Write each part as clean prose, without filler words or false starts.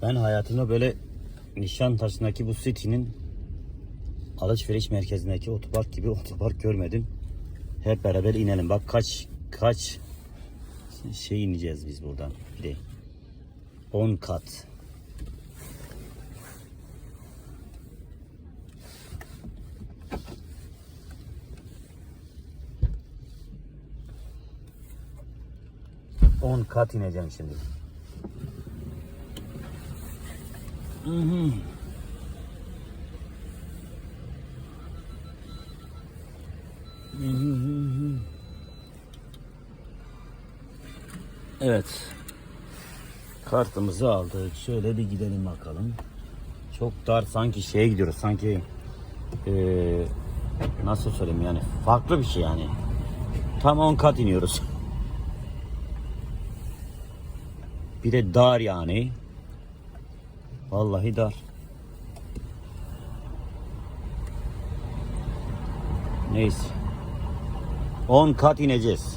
Ben hayatımda böyle Nişantaşı'ndaki bu City'nin alışveriş merkezindeki otopark gibi otopark görmedim. Hep beraber inelim. Bak kaç şey ineceğiz biz buradan. Bir de 10 kat. On kat ineceğim şimdi. Evet. Kartımızı aldık. Şöyle bir gidelim bakalım. Çok dar, sanki şeye gidiyoruz. Sanki nasıl söyleyeyim, yani farklı bir şey yani. Tam 10 kat iniyoruz. Bir de dar yani. Vallahi dar. Neyse. 10 kat ineceğiz.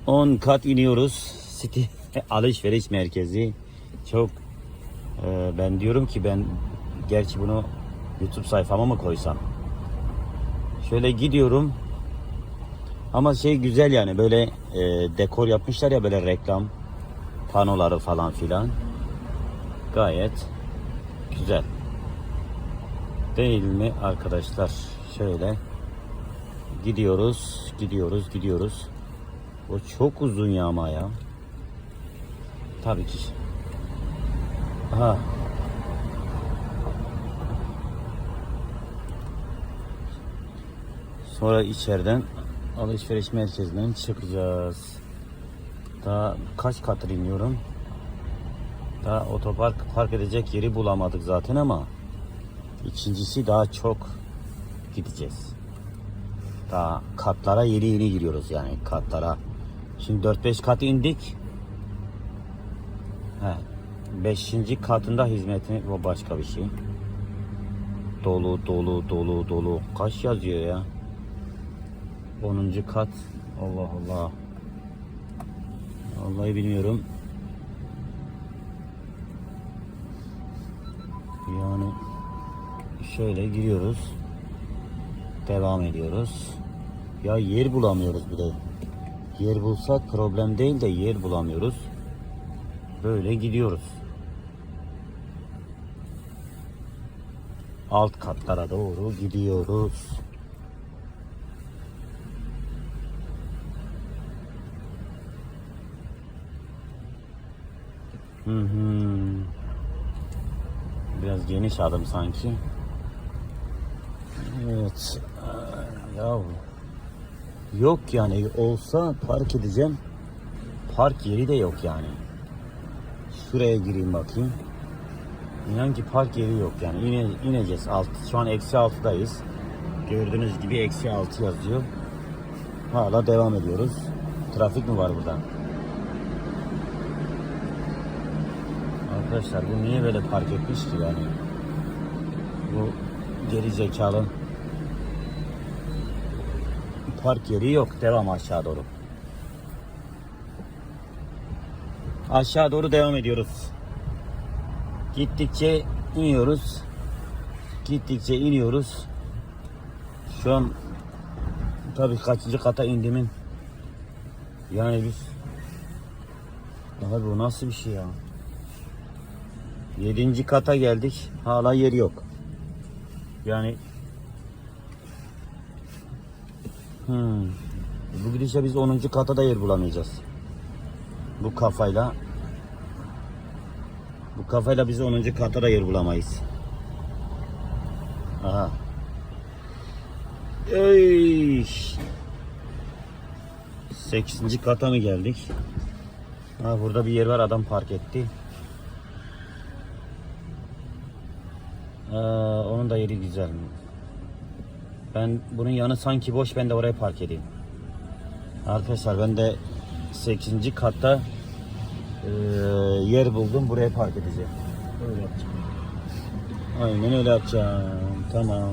10 kat iniyoruz. City alışveriş merkezi. Çok ben diyorum ki, ben gerçi bunu YouTube sayfama mı koysam? Şöyle gidiyorum. Ama şey güzel yani, böyle dekor yapmışlar ya, böyle reklam panoları falan filan. Gayet güzel. Değil mi arkadaşlar? Şöyle gidiyoruz. O çok uzun ya ama ya. Tabii ki. Aha. Sonra içeriden alışveriş merkezinden çıkacağız. Daha kaç katır iniyorum? Daha otopark park edecek yeri bulamadık zaten, ama ikincisi daha çok gideceğiz. Daha katlara yeni giriyoruz yani, katlara. Şimdi 4-5 kat indik. 5. katında hizmetini, o başka bir şey. Dolu. Kaç yazıyor ya? 10. kat. Allah Allah. Vallahi bilmiyorum. Yani şöyle giriyoruz. Devam ediyoruz. Ya yer bulamıyoruz bir de. Yer bulsak problem değil de yer bulamıyoruz. Böyle gidiyoruz. Alt katlara doğru gidiyoruz. Biraz geniş adım sanki. Evet. Ya yok yani, olsa park edeceğim. Park yeri de yok yani. Şuraya gireyim bakayım. İnan ki park yeri yok yani. İneceğiz. Şu an -6'dayız. Gördüğünüz gibi -6 yazıyor. Hala devam ediyoruz. Trafik mi var burada? Arkadaşlar bu niye böyle park etmiş ki yani? Bu geri zekalı. Park yeri yok. Devam aşağı doğru. Aşağı doğru devam ediyoruz. Gittikçe iniyoruz. Şu an tabii kaçıncı kata indimin. Yani biz, abi bu nasıl bir şey ya? 7. kata geldik. Hala yer yok. Yani bu gidişle biz 10. kata da yer bulamayacağız. Bu kafayla biz 10. kata da yer bulamayız. Aha. Ey. 8. kata mı geldik? Ha, burada bir yer var, adam park etti. Onun da yeri güzel. Ben bunun yanı sanki boş, ben de oraya park edeyim. Arkadaşlar ben de 8. katta yer buldum, buraya park edeceğim. Öyle yapacağım. Aynen öyle yapacağım. Tamam.